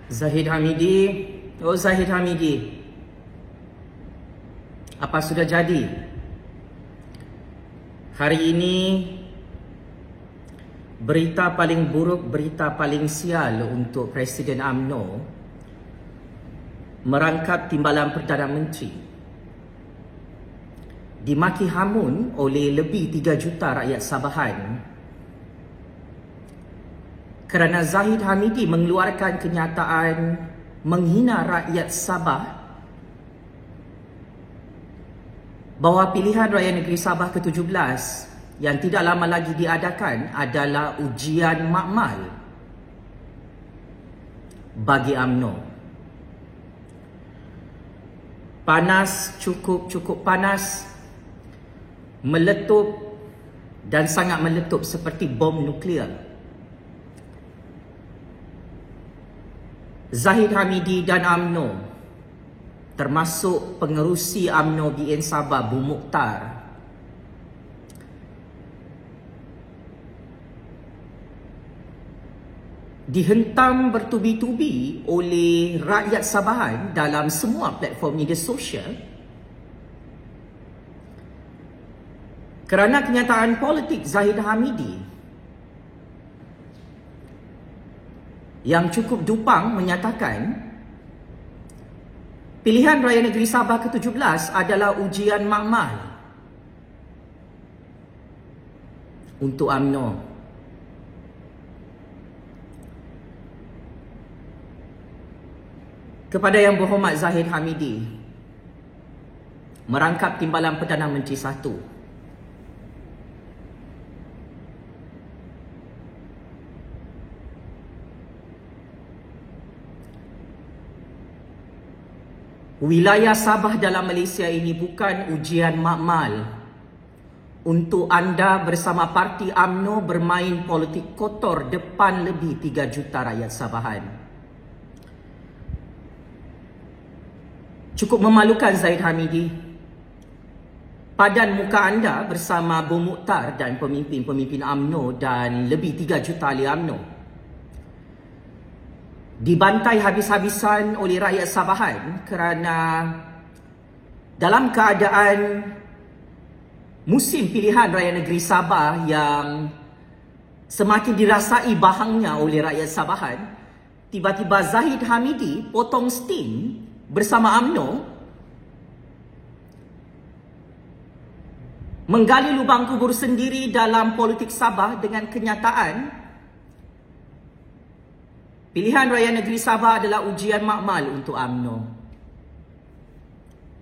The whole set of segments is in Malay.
Zahid Hamidi, oh Zahid Hamidi, apa sudah jadi? Hari ini berita paling buruk, berita paling sial untuk Presiden UMNO merangkap Timbalan Perdana Menteri dimaki hamun oleh lebih 3 juta rakyat Sabahan kerana Zahid Hamidi mengeluarkan kenyataan menghina rakyat Sabah bahawa pilihan Raya Negeri Sabah ke-17 yang tidak lama lagi diadakan adalah ujian makmal bagi UMNO. Panas, cukup panas, meletup dan sangat meletup seperti bom nuklear. Zahid Hamidi dan UMNO, termasuk pengerusi UMNO BN Sabah Bu Mukhtar, dihentam bertubi-tubi oleh rakyat Sabahan dalam semua platform media sosial kerana kenyataan politik Zahid Hamidi yang cukup dupang menyatakan pilihan Raya Negeri Sabah ke-17 adalah ujian makmal untuk UMNO. Kepada Yang Berhormat Zahid Hamidi, merangkap Timbalan Perdana Menteri 1, wilayah Sabah dalam Malaysia ini bukan ujian makmal untuk anda bersama parti UMNO bermain politik kotor depan lebih 3 juta rakyat Sabahan. Cukup memalukan Zahid Hamidi. Padan muka anda bersama Bu Mukhtar dan pemimpin-pemimpin UMNO dan lebih 3 juta ahli UMNO dibantai habis-habisan oleh rakyat Sabahan kerana dalam keadaan musim pilihan Raya Negeri Sabah yang semakin dirasai bahangnya oleh rakyat Sabahan, tiba-tiba Zahid Hamidi potong steam bersama UMNO menggali lubang kubur sendiri dalam politik Sabah dengan kenyataan pilihan Raya Negeri Sabah adalah ujian makmal untuk UMNO.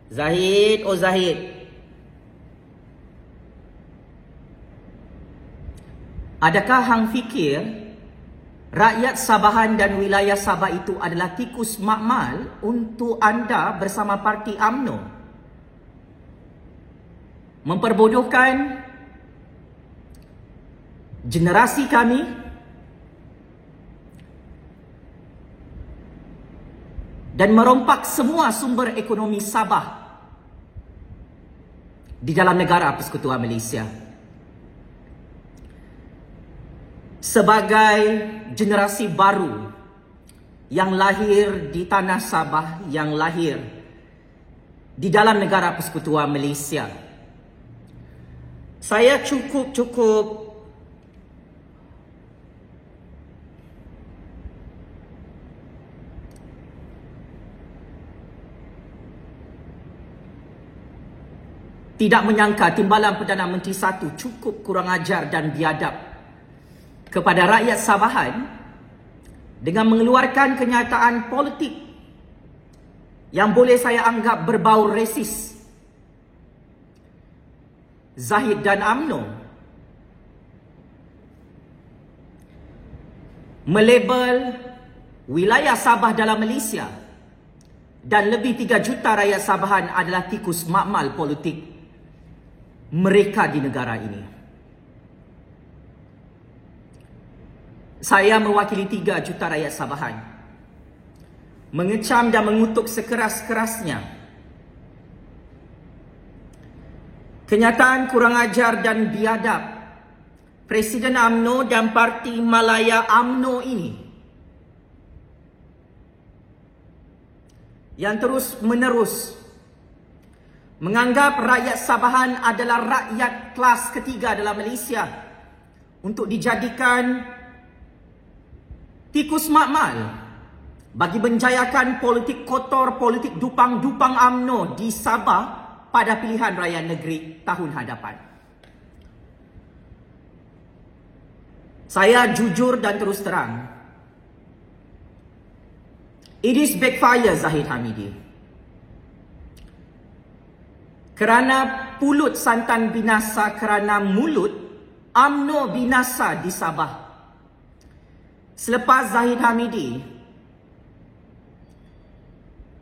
Zahid, oh Zahid, adakah hang fikir rakyat Sabahan dan wilayah Sabah itu adalah tikus makmal untuk anda bersama parti UMNO memperbodohkan generasi kami dan merompak semua sumber ekonomi Sabah di dalam negara Persekutuan Malaysia. Sebagai generasi baru yang lahir di tanah Sabah, yang lahir di dalam negara Persekutuan Malaysia, saya cukup tidak menyangka Timbalan Perdana Menteri 1 cukup kurang ajar dan biadab kepada rakyat Sabahan dengan mengeluarkan kenyataan politik yang boleh saya anggap berbau resis. Zahid dan UMNO melabel wilayah Sabah dalam Malaysia dan lebih 3 juta rakyat Sabahan adalah tikus makmal politik mereka di negara ini. Saya mewakili 3 juta rakyat Sabahan mengecam dan mengutuk sekeras-kerasnya kenyataan kurang ajar dan biadab Presiden UMNO dan Parti Malaya UMNO ini yang terus menerus menganggap rakyat Sabahan adalah rakyat kelas ketiga dalam Malaysia untuk dijadikan tikus makmal bagi menjayakan politik kotor, politik dupang-dupang UMNO di Sabah pada pilihan raya negeri tahun hadapan. Saya jujur dan terus terang, it is backfire Zahid Hamidi. Kerana pulut santan binasa, kerana mulut UMNO binasa di Sabah. Selepas Zahid Hamidi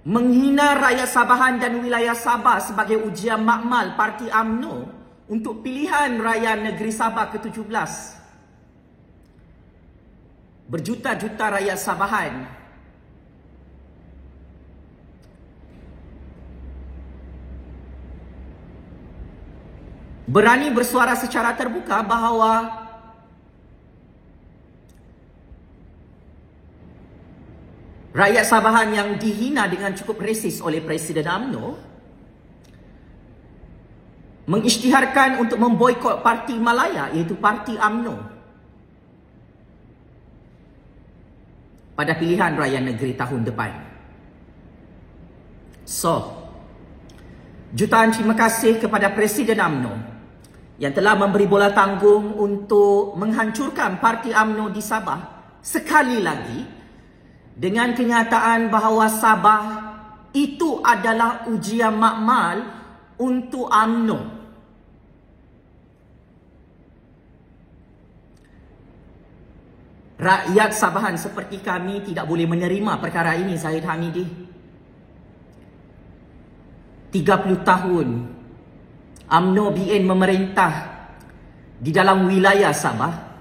menghina rakyat Sabahan dan wilayah Sabah sebagai ujian makmal parti UMNO untuk pilihan raya negeri Sabah ke-17. Berjuta-juta rakyat Sabahan berani bersuara secara terbuka bahawa rakyat Sabahan yang dihina dengan cukup resis oleh Presiden UMNO mengisytiharkan untuk memboikot parti Malaya, iaitu parti UMNO, pada pilihan raya negeri tahun depan. So, jutaan terima kasih kepada Presiden UMNO yang telah memberi bola tanggung untuk menghancurkan parti UMNO di Sabah sekali lagi dengan kenyataan bahawa Sabah itu adalah ujian makmal untuk UMNO. Rakyat Sabahan seperti kami tidak boleh menerima perkara ini, Zahid Hamidi. 30 tahun UMNO BN memerintah di dalam wilayah Sabah.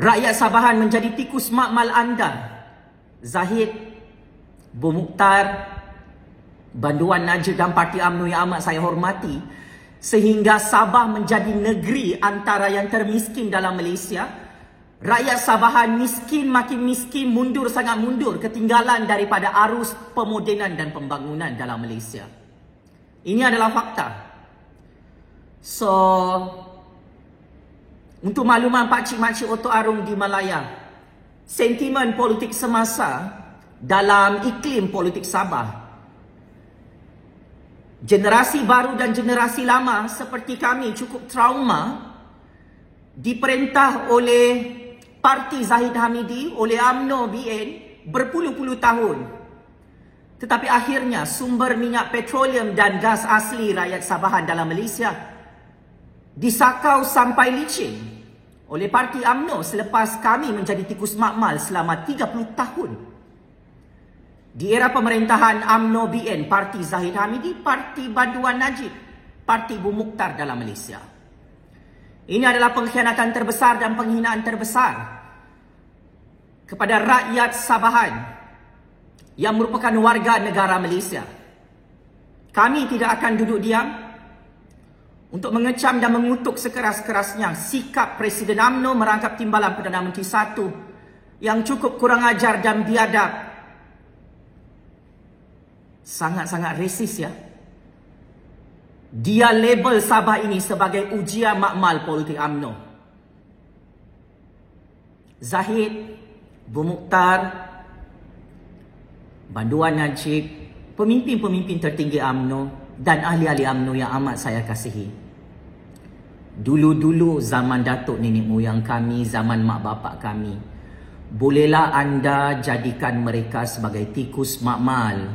Rakyat Sabahan menjadi tikus makmal anda, Zahid, Bu Mukhtar, Banduan Najib dan parti UMNO yang amat saya hormati, sehingga Sabah menjadi negeri antara yang termiskin dalam Malaysia. Rakyat Sabahan miskin, makin miskin, mundur sangat mundur, ketinggalan daripada arus pemodenan dan pembangunan dalam Malaysia. Ini adalah fakta. So, untuk makluman pakcik-makcik Otok Arung di Malaya, sentimen politik semasa dalam iklim politik Sabah, generasi baru dan generasi lama seperti kami cukup trauma diperintah oleh parti Zahid Hamidi, oleh UMNO BN berpuluh-puluh tahun. Tetapi akhirnya sumber minyak petroleum dan gas asli rakyat Sabahan dalam Malaysia disakau sampai licin oleh parti UMNO selepas kami menjadi tikus makmal selama 30 tahun. Di era pemerintahan UMNO BN, parti Zahid Hamidi, parti Banduan Najib, parti Bu Mukhtar dalam Malaysia. Ini adalah pengkhianatan terbesar dan penghinaan terbesar kepada rakyat Sabahan yang merupakan warga negara Malaysia. Kami tidak akan duduk diam untuk mengecam dan mengutuk sekeras-kerasnya sikap Presiden UMNO merangkap timbalan Perdana Menteri Satu yang cukup kurang ajar dan biadab. Sangat-sangat resis ya. Dia label Sabah ini sebagai ujian makmal politik UMNO. Zahid, Bu Mukhtar, Banduan Najib, pemimpin-pemimpin tertinggi UMNO dan ahli-ahli UMNO yang amat saya kasihi. Dulu-dulu zaman datuk nenek moyang kami, zaman mak bapak kami, bolehlah anda jadikan mereka sebagai tikus makmal.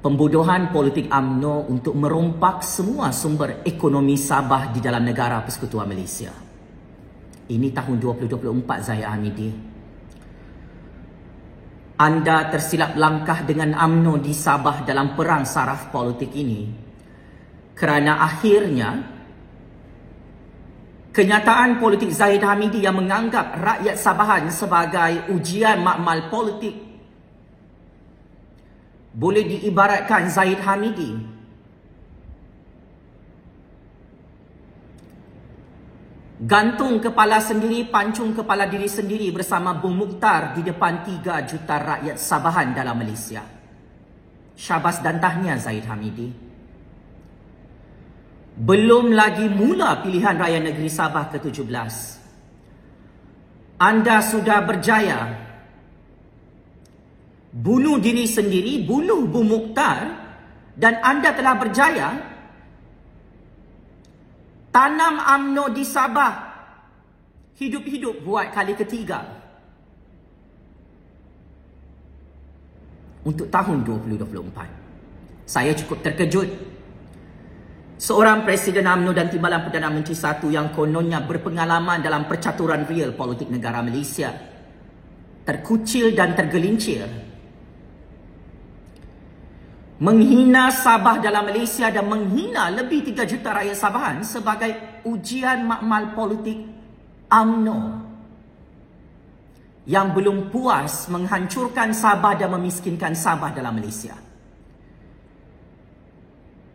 Pembodohan politik UMNO untuk merompak semua sumber ekonomi Sabah di dalam negara Persekutuan Malaysia. Ini tahun 2024, Zahid Hamidi. Anda tersilap langkah dengan UMNO di Sabah dalam perang saraf politik ini kerana akhirnya kenyataan politik Zahid Hamidi yang menganggap rakyat Sabahan sebagai ujian makmal politik boleh diibaratkan Zahid Hamidi gantung kepala sendiri, pancung kepala diri sendiri bersama Bung Mukhtar di depan 3 juta rakyat Sabahan dalam Malaysia. Syabas dan tahniah Zahid Hamidi. Belum lagi mula pilihan raya negeri Sabah ke-17. Anda sudah berjaya bunuh diri sendiri, bunuh Bung Mukhtar, dan anda telah berjaya tanam UMNO di Sabah hidup-hidup buat kali ketiga untuk tahun 2024. Saya cukup terkejut. Seorang Presiden UMNO dan Timbalan Perdana Menteri satu yang kononnya berpengalaman dalam percaturan real politik negara Malaysia terkucil dan tergelincir, menghina Sabah dalam Malaysia dan menghina lebih 3 juta rakyat Sabahan sebagai ujian makmal politik UMNO yang belum puas menghancurkan Sabah dan memiskinkan Sabah dalam Malaysia.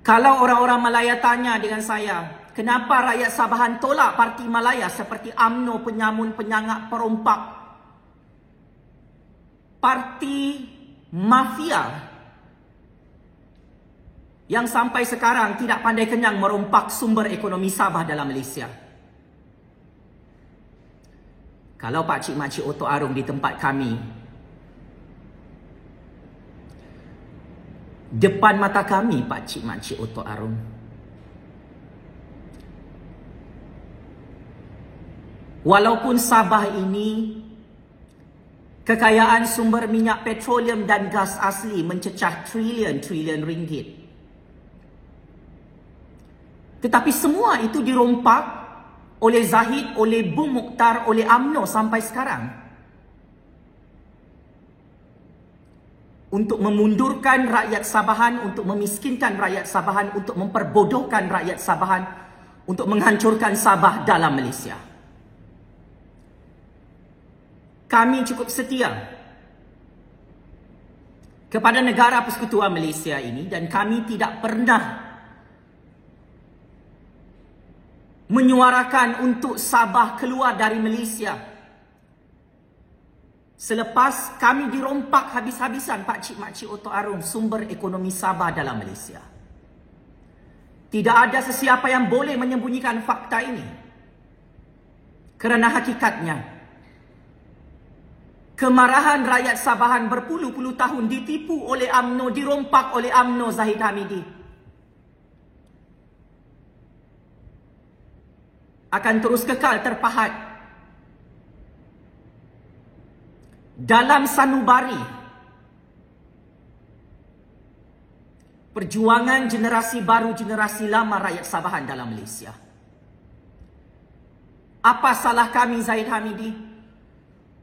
Kalau orang-orang Malaya tanya dengan saya, kenapa rakyat Sabahan tolak parti Malaya seperti UMNO, penyamun, penyangak, perompak, parti mafia yang sampai sekarang tidak pandai kenyang merompak sumber ekonomi Sabah dalam Malaysia. Kalau Pak Cik Makcik Otok Arung di tempat kami, depan mata kami Pak Cik Makcik Otok Arung, walaupun Sabah ini kekayaan sumber minyak petroleum dan gas asli mencecah trilion-trilion ringgit, tetapi semua itu dirompak oleh Zahid, oleh Bung Mukhtar, oleh UMNO sampai sekarang. Untuk memundurkan rakyat Sabahan, untuk memiskinkan rakyat Sabahan, untuk memperbodohkan rakyat Sabahan, untuk menghancurkan Sabah dalam Malaysia. Kami cukup setia kepada negara persekutuan Malaysia ini dan kami tidak pernah menyuarakan untuk Sabah keluar dari Malaysia selepas kami dirompak habis-habisan Pak Cik Makcik Otok Arung sumber ekonomi Sabah dalam Malaysia. Tidak ada sesiapa yang boleh menyembunyikan fakta ini. Kerana hakikatnya, kemarahan rakyat Sabahan berpuluh-puluh tahun ditipu oleh UMNO, dirompak oleh UMNO Zahid Hamidi, akan terus kekal terpahat dalam sanubari perjuangan generasi baru, generasi lama rakyat Sabahan dalam Malaysia. Apa salah kami Zahid Hamidi?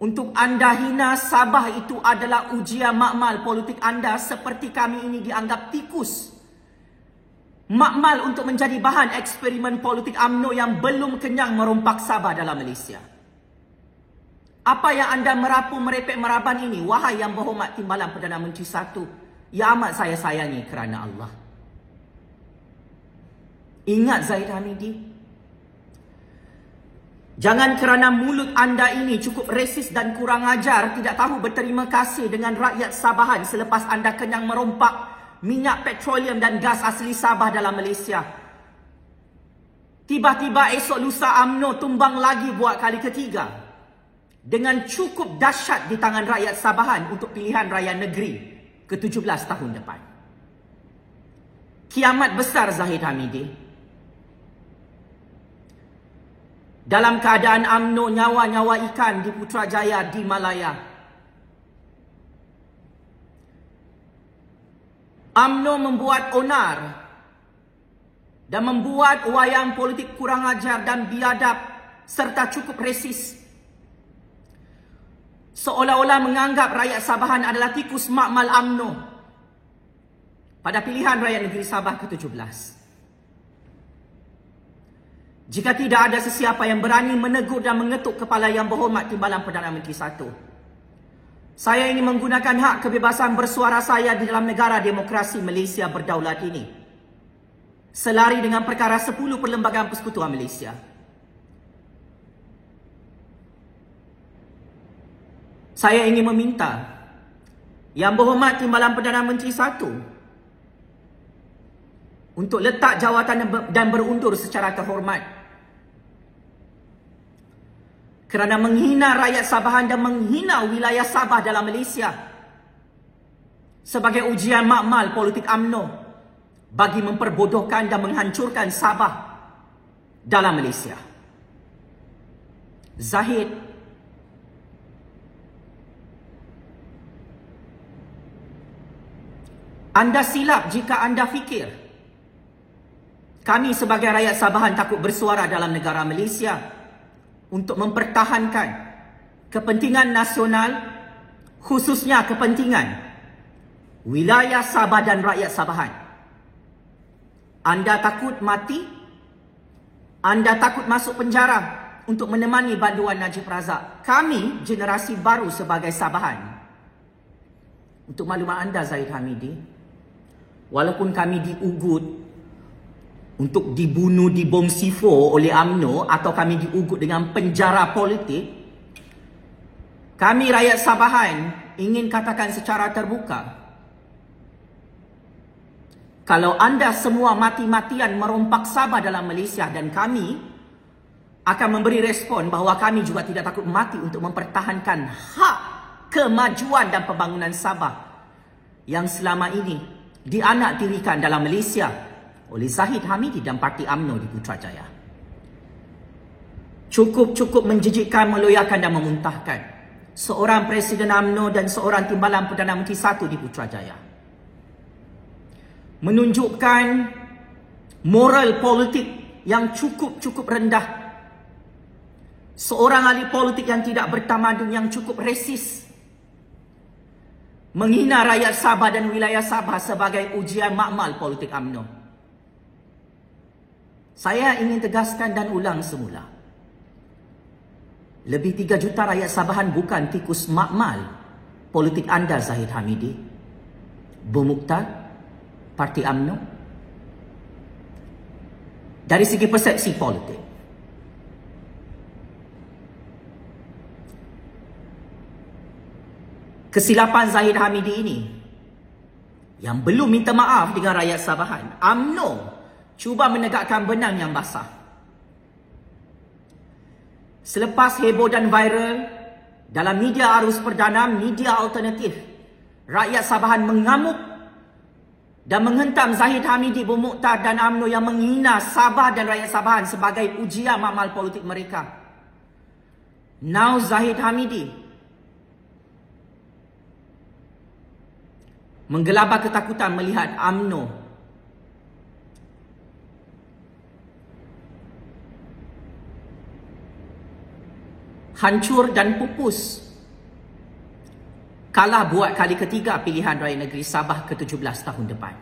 Untuk anda hina Sabah itu adalah ujian makmal politik anda seperti kami ini dianggap tikus. Makmal untuk menjadi bahan eksperimen politik UMNO yang belum kenyang merompak Sabah dalam Malaysia. Apa yang anda merapu, merepek, meraban ini, wahai yang berhormat Timbalan Perdana Menteri satu, yang amat saya sayangi kerana Allah. Ingat Zahid Hamidi, jangan kerana mulut anda ini cukup resis dan kurang ajar, tidak tahu berterima kasih dengan rakyat Sabahan selepas anda kenyang merompak minyak petroleum dan gas asli Sabah dalam Malaysia. Tiba-tiba esok lusa UMNO tumbang lagi buat kali ketiga dengan cukup dahsyat di tangan rakyat Sabahan untuk pilihan raya negeri ke-17 tahun depan. Kiamat besar Zahid Hamidi. Dalam keadaan UMNO nyawa-nyawa ikan di Putrajaya, di Malaya, UMNO membuat onar dan membuat wayang politik kurang ajar dan biadab serta cukup resis, seolah-olah menganggap rakyat Sabahan adalah tikus makmal UMNO pada pilihan raya negeri Sabah ke-17. Jika tidak ada sesiapa yang berani menegur dan mengetuk kepala yang berhormat Timbalan Perdana Menteri satu, saya ingin menggunakan hak kebebasan bersuara saya di dalam negara demokrasi Malaysia berdaulat ini, selari dengan perkara 10 Perlembagaan Persekutuan Malaysia, Saya ingin meminta Yang Berhormat Timbalan Perdana Menteri satu untuk letak jawatan dan berundur secara terhormat kerana menghina rakyat Sabahan dan menghina wilayah Sabah dalam Malaysia sebagai ujian makmal politik UMNO bagi memperbodohkan dan menghancurkan Sabah dalam Malaysia. Zahid, anda silap jika anda fikir kami sebagai rakyat Sabahan takut bersuara dalam negara Malaysia untuk mempertahankan kepentingan nasional, khususnya kepentingan wilayah Sabah dan rakyat Sabahan. Anda takut mati? Anda takut masuk penjara untuk menemani banduan Najib Razak? Kami, generasi baru sebagai Sabahan, untuk maklumat anda Zahid Hamidi, walaupun kami diugut untuk dibunuh, dibom C4 oleh UMNO atau kami diugut dengan penjara politik, kami rakyat Sabahan ingin katakan secara terbuka, kalau anda semua mati-matian merompak Sabah dalam Malaysia, dan kami akan memberi respon bahawa kami juga tidak takut mati untuk mempertahankan hak kemajuan dan pembangunan Sabah yang selama ini dianaktirikan dalam Malaysia oleh Zahid Hamidi dan Parti UMNO di Putrajaya. Cukup menjijikkan, meloyakan dan memuntahkan seorang Presiden UMNO dan seorang Timbalan Perdana Menteri satu di Putrajaya. Menunjukkan moral politik yang cukup rendah. Seorang ahli politik yang tidak bertamadun, yang cukup resis, menghina rakyat Sabah dan wilayah Sabah sebagai ujian makmal politik UMNO. Saya ingin tegaskan dan ulang semula. Lebih 3 juta rakyat Sabahan bukan tikus makmal politik anda Zahid Hamidi, Bermukhtar, Parti UMNO. Dari segi persepsi politik, kesilapan Zahid Hamidi ini yang belum minta maaf dengan rakyat Sabahan. UMNO cuba menegakkan benang yang basah. Selepas heboh dan viral dalam media arus perdana, media alternatif, rakyat Sabahan mengamuk dan menghentam Zahid Hamidi, Bermukhtar dan UMNO yang menghina Sabah dan rakyat Sabahan sebagai ujian makmal politik mereka. Now Zahid Hamidi menggelabah ketakutan melihat UMNO hancur dan pupus, kalah buat kali ketiga pilihan Raya Negeri Sabah ke-17 tahun depan.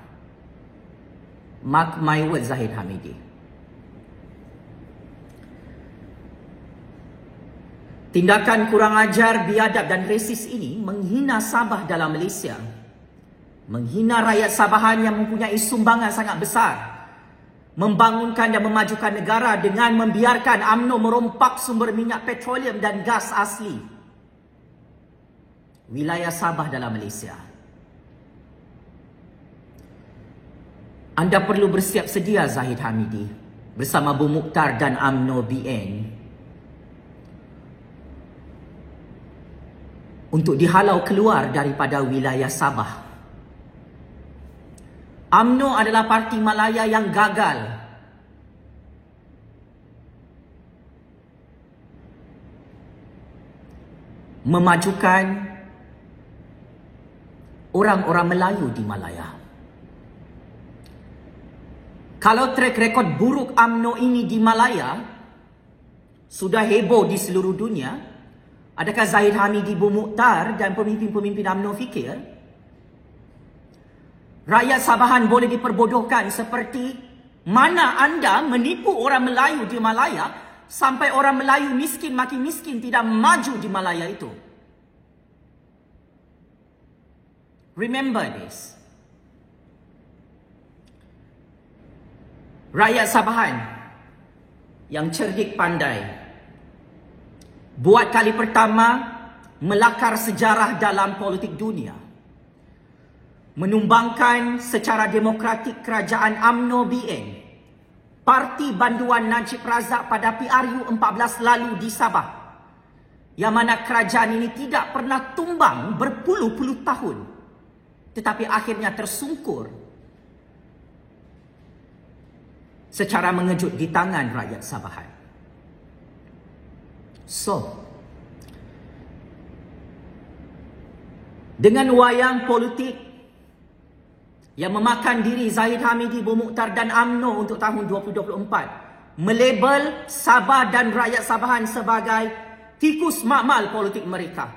Mark my word Zahid Hamidi. Tindakan kurang ajar, biadab dan resis ini menghina Sabah dalam Malaysia, menghina rakyat Sabahan yang mempunyai sumbangan sangat besar membangunkan dan memajukan negara dengan membiarkan UMNO merompak sumber minyak petroleum dan gas asli wilayah Sabah dalam Malaysia. Anda perlu bersiap sedia Zahid Hamidi bersama Bermukhtar dan UMNO BN untuk dihalau keluar daripada wilayah Sabah. UMNO adalah parti Malaya yang gagal memajukan orang-orang Melayu di Malaya. Kalau track record buruk UMNO ini di Malaya sudah heboh di seluruh dunia, adakah Zahid Hamidi, Bermukhtar dan pemimpin-pemimpin UMNO fikir rakyat Sabahan boleh diperbodohkan seperti mana anda menipu orang Melayu di Malaya sampai orang Melayu miskin makin miskin, tidak maju di Malaya itu? Remember this. Rakyat Sabahan yang cerdik pandai, buat kali pertama melakar sejarah dalam politik dunia, menumbangkan secara demokratik kerajaan UMNO BN, Parti Banduan Najib Razak pada PRU 14 lalu di Sabah, yang mana kerajaan ini tidak pernah tumbang berpuluh-puluh tahun, tetapi akhirnya tersungkur secara mengejut di tangan rakyat Sabahan. So, dengan wayang politik yang memakan diri Zahid Hamidi, Bu Mukhtar dan UMNO untuk tahun 2024, melabel Sabah dan rakyat Sabahan sebagai tikus makmal politik mereka,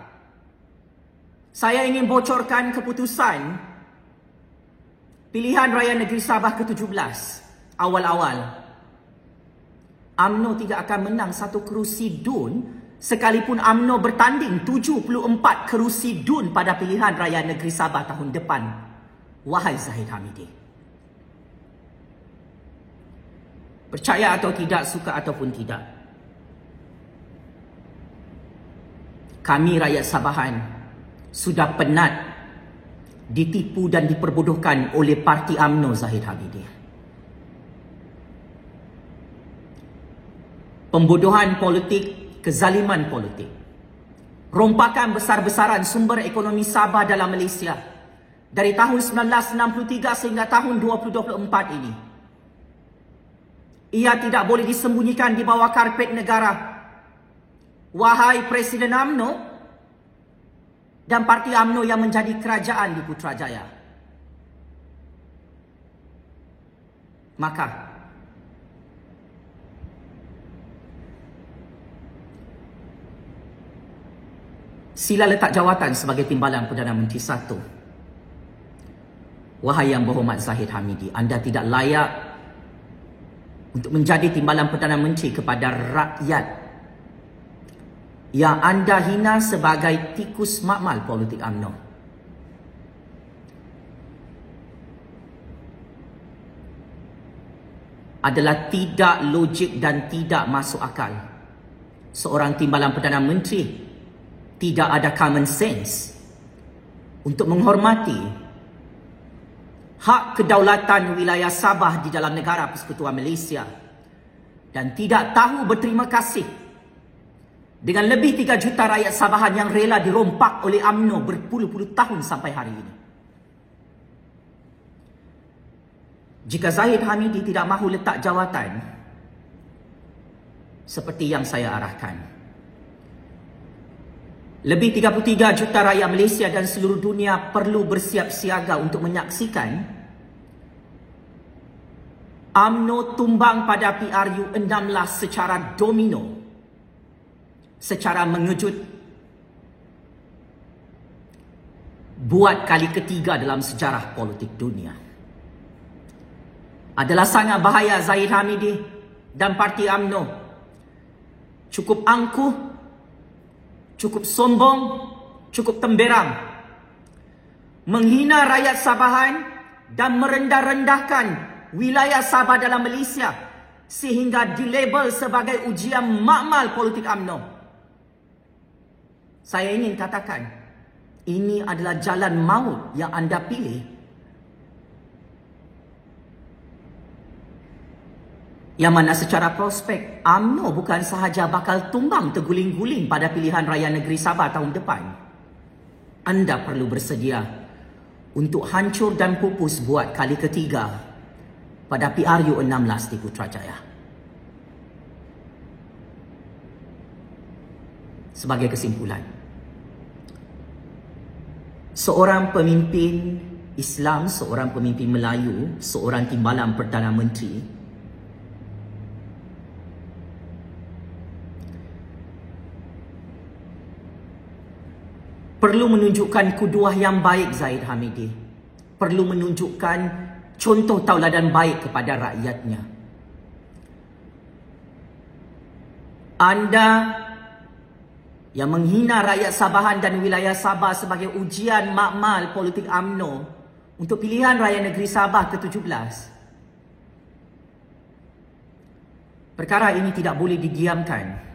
saya ingin bocorkan keputusan pilihan raya negeri Sabah ke-17 awal-awal. UMNO tidak akan menang satu kerusi DUN sekalipun UMNO bertanding 74 kerusi DUN pada pilihan raya negeri Sabah tahun depan. Wahai Zahid Hamidi, percaya atau tidak, suka ataupun tidak, kami rakyat Sabahan sudah penat ditipu dan diperbodohkan oleh parti UMNO Zahid Hamidi. Pembodohan politik, kezaliman politik, rompakan besar-besaran sumber ekonomi Sabah dalam Malaysia dari tahun 1963 sehingga tahun 2024 ini, ia tidak boleh disembunyikan di bawah karpet negara. Wahai Presiden UMNO dan parti UMNO yang menjadi kerajaan di Putrajaya, maka sila letak jawatan sebagai timbalan Perdana Menteri 1. Wahai Yang Berhormat Zahid Hamidi, anda tidak layak untuk menjadi timbalan Perdana Menteri kepada rakyat yang anda hina sebagai tikus makmal politik UMNO. Adalah tidak logik dan tidak masuk akal seorang timbalan Perdana Menteri tidak ada common sense untuk menghormati hak kedaulatan wilayah Sabah di dalam negara Persekutuan Malaysia dan tidak tahu berterima kasih dengan lebih 3 juta rakyat Sabahan yang rela dirompak oleh UMNO berpuluh-puluh tahun sampai hari ini. Jika Zahid Hamidi tidak mahu letak jawatan seperti yang saya arahkan, lebih 33 juta rakyat Malaysia dan seluruh dunia perlu bersiap siaga untuk menyaksikan UMNO tumbang pada PRU 16 secara domino, secara mengejut, buat kali ketiga dalam sejarah politik dunia. Adalah sangat bahaya Zahid Hamidi dan parti UMNO. Cukup angkuh, cukup sombong, cukup temberang, menghina rakyat Sabahan dan merendah-rendahkan wilayah Sabah dalam Malaysia sehingga dilabel sebagai ujian makmal politik UMNO. Saya ingin katakan, ini adalah jalan maut yang anda pilih, yang mana secara prospek UMNO bukan sahaja bakal tumbang terguling-guling pada pilihan raya negeri Sabah tahun depan. Anda perlu bersedia untuk hancur dan pupus buat kali ketiga pada PRU 16 di Putrajaya. Sebagai kesimpulan, seorang pemimpin Islam, seorang pemimpin Melayu, seorang timbalan Perdana Menteri perlu menunjukkan kuduah yang baik Zahid Hamidi. Perlu menunjukkan contoh tauladan baik kepada rakyatnya. Anda yang menghina rakyat Sabahan dan wilayah Sabah sebagai ujian makmal politik UMNO untuk pilihan raya negeri Sabah ke-17. Perkara ini tidak boleh didiamkan.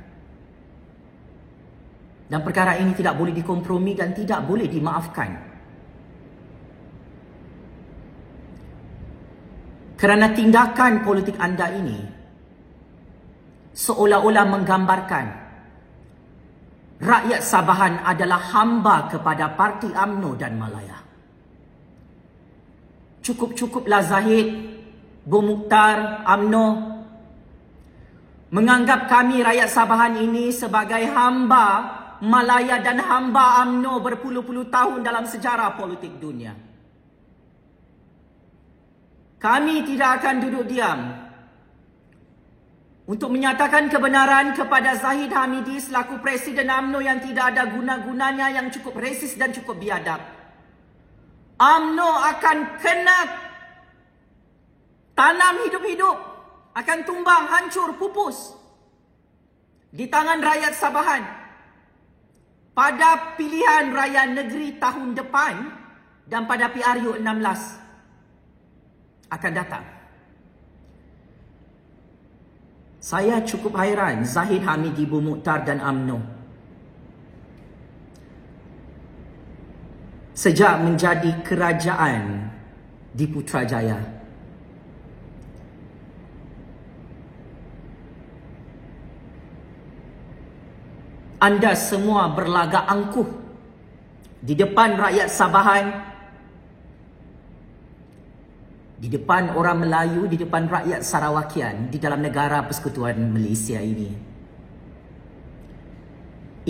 Dan perkara ini tidak boleh dikompromi dan tidak boleh dimaafkan. Kerana tindakan politik anda ini seolah-olah menggambarkan rakyat Sabahan adalah hamba kepada parti UMNO dan Malaya. Cukup-cukuplah Zahid, Bung Mukhtar, UMNO menganggap kami rakyat Sabahan ini sebagai hamba Malaya dan hamba UMNO berpuluh-puluh tahun dalam sejarah politik dunia. Kami tidak akan duduk diam untuk menyatakan kebenaran kepada Zahid Hamidi selaku Presiden UMNO yang tidak ada guna-gunanya, yang cukup resis dan cukup biadab. UMNO akan kena tanam hidup-hidup, akan tumbang, hancur, pupus di tangan rakyat Sabahan pada pilihan raya negeri tahun depan dan pada PRU 16 akan datang. Saya cukup hairan Zahid Hamidi, Bung Mukhtar dan UMNO sejak menjadi kerajaan di Putrajaya. Anda semua berlagak angkuh di depan rakyat Sabahan, di depan orang Melayu, di depan rakyat Sarawakian di dalam negara persekutuan Malaysia ini.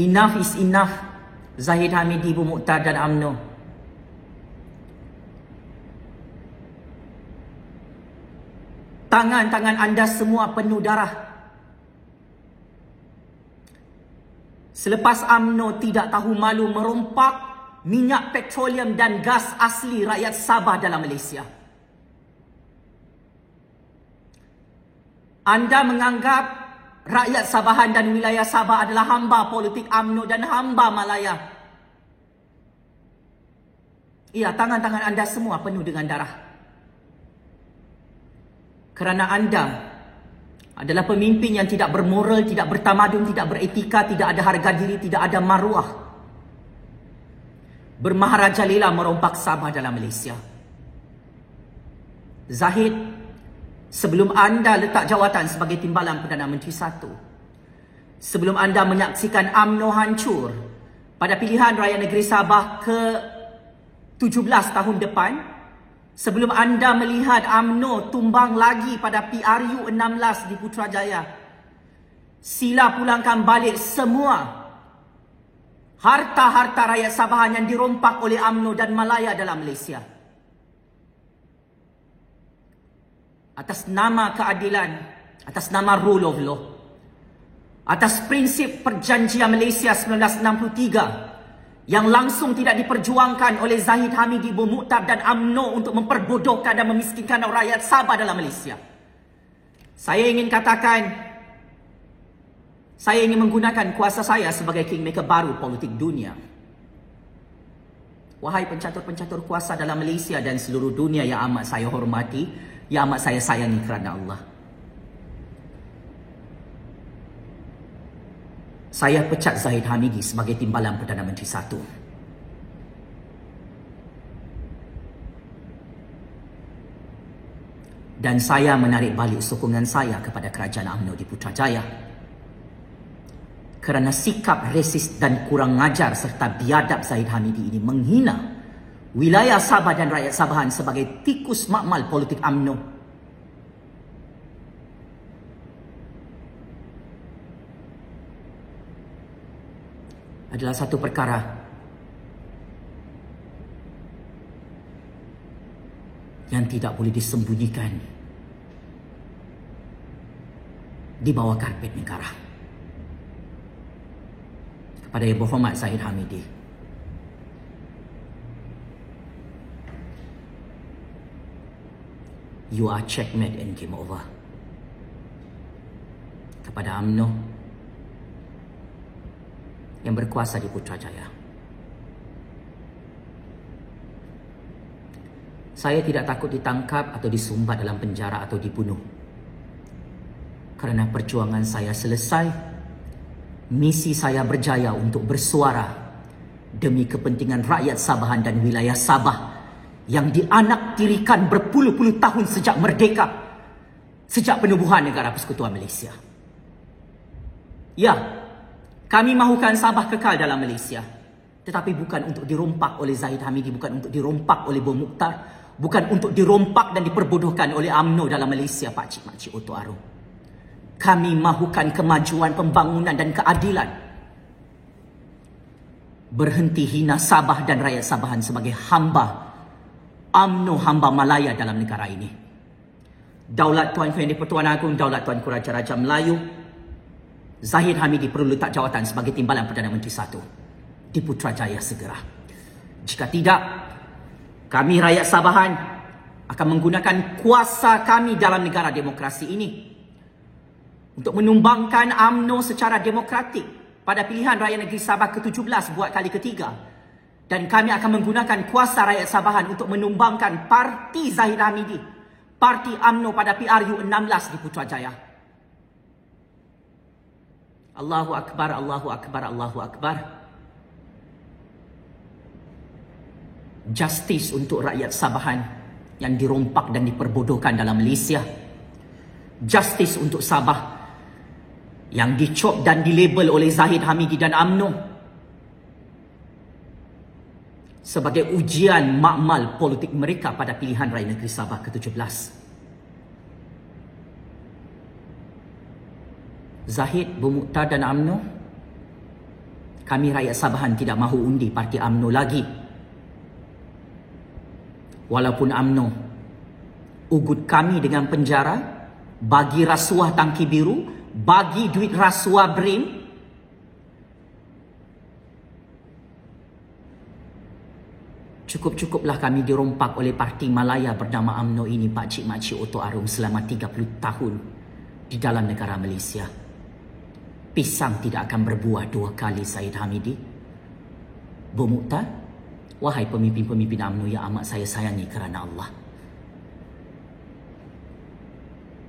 Enough is enough, Zahid Hamidi, Bung Mukhtar dan UMNO. Tangan-tangan anda semua penuh darah. Selepas UMNO tidak tahu malu merompak minyak petroleum dan gas asli rakyat Sabah dalam Malaysia. Anda menganggap rakyat Sabahan dan wilayah Sabah adalah hamba politik UMNO dan hamba Malaya. Iya, tangan-tangan anda semua penuh dengan darah. Kerana anda adalah pemimpin yang tidak bermoral, tidak bertamadun, tidak beretika, tidak ada harga diri, tidak ada maruah. Bermaharajalela merompak Sabah dalam Malaysia. Zahid, sebelum anda letak jawatan sebagai Timbalan Perdana Menteri 1, sebelum anda menyaksikan UMNO hancur pada pilihan raya negeri Sabah ke-17 tahun depan, sebelum anda melihat UMNO tumbang lagi pada PRU 16 di Putrajaya, sila pulangkan balik semua harta-harta rakyat Sabahan yang dirompak oleh UMNO dan Malaya dalam Malaysia. Atas nama keadilan, atas nama rule of law, atas prinsip perjanjian Malaysia 1963 yang langsung tidak diperjuangkan oleh Zahid Hamidi, Bung Mukhtar dan UMNO untuk memperbodohkan dan memiskinkan rakyat Sabah dalam Malaysia. Saya ingin katakan, saya ingin menggunakan kuasa saya sebagai kingmaker baru politik dunia. Wahai pencatur-pencatur kuasa dalam Malaysia dan seluruh dunia yang amat saya hormati, yang amat saya sayangi kerana Allah. Saya pecat Zahid Hamidi sebagai Timbalan Perdana Menteri 1. Dan saya menarik balik sokongan saya kepada kerajaan UMNO di Putrajaya. Kerana sikap resis dan kurang ajar serta biadab Zahid Hamidi ini menghina wilayah Sabah dan rakyat Sabahan sebagai tikus makmal politik UMNO. Adalah satu perkara yang tidak boleh disembunyikan di bawah karpet negara. Kepada Yang Berhormat Zahid Hamidi, you are checkmate and game over. Kepada UMNO yang berkuasa di Putrajaya, saya tidak takut ditangkap atau disumbat dalam penjara atau dibunuh. Kerana perjuangan saya selesai Misi saya berjaya untuk bersuara demi kepentingan rakyat Sabahan dan wilayah Sabah yang dianaktirikan berpuluh-puluh tahun sejak merdeka, sejak penubuhan negara Persekutuan Malaysia. Ya, kami mahukan Sabah kekal dalam Malaysia, tetapi bukan untuk dirompak oleh Zahid Hamidi, bukan untuk dirompak oleh Bom Mukhtar, bukan untuk dirompak dan diperbodohkan oleh UMNO dalam Malaysia, pakcik-makcik Oto Arum. Kami mahukan kemajuan, pembangunan dan keadilan. Berhenti hina Sabah dan rakyat Sabahan sebagai hamba UMNO, hamba Malaya dalam negara ini. Daulat Tuanku Yang di-Pertuan Agong, Daulat Tuanku Raja-Raja Melayu, Zahid Hamidi perlu letak jawatan sebagai Timbalan Perdana Menteri 1 di Putrajaya segera. Jika tidak, kami rakyat Sabahan akan menggunakan kuasa kami dalam negara demokrasi ini untuk menumbangkan UMNO secara demokratik pada pilihan Raya Negeri Sabah ke-17 buat kali ketiga. Dan kami akan menggunakan kuasa rakyat Sabahan untuk menumbangkan parti Zahid Hamidi, parti UMNO pada PRU 16 di Putrajaya. Allahu Akbar, Allahu Akbar, Allahu Akbar. Justice untuk rakyat Sabahan yang dirompak dan diperbodohkan dalam Malaysia. Justice untuk Sabah yang dicop dan dilabel oleh Zahid Hamidi dan UMNO sebagai ujian makmal politik mereka pada pilihan Raya Negeri Sabah ke-17. Zahid, Bom Mukhtar dan UMNO, kami rakyat Sabahan tidak mahu undi parti UMNO lagi. Walaupun UMNO ugut kami dengan penjara, bagi rasuah tangki biru, bagi duit rasuah BRIM, cukup-cukuplah kami dirompak oleh parti Malaya bernama UMNO ini, pakcik-makcik Oto Arum, selama 30 tahun di dalam negara Malaysia. Pisang tidak akan berbuah dua kali, Zahid Hamidi. Bom Mukhtar, wahai pemimpin-pemimpin UMNO yang amat saya sayangi kerana Allah,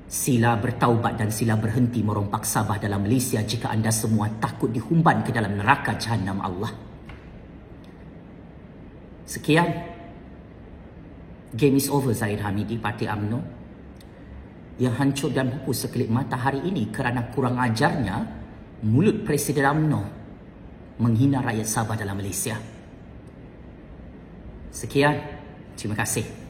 sila bertaubat dan sila berhenti merompak Sabah dalam Malaysia jika anda semua takut dihumban ke dalam neraka Jahannam Allah. Sekian. Game is over, Zahid Hamidi, parti UMNO yang hancur dan pupus sekelip mata hari ini kerana kurang ajarnya mulut Presiden UMNO menghina rakyat Sabah dalam Malaysia. Sekian. Terima kasih.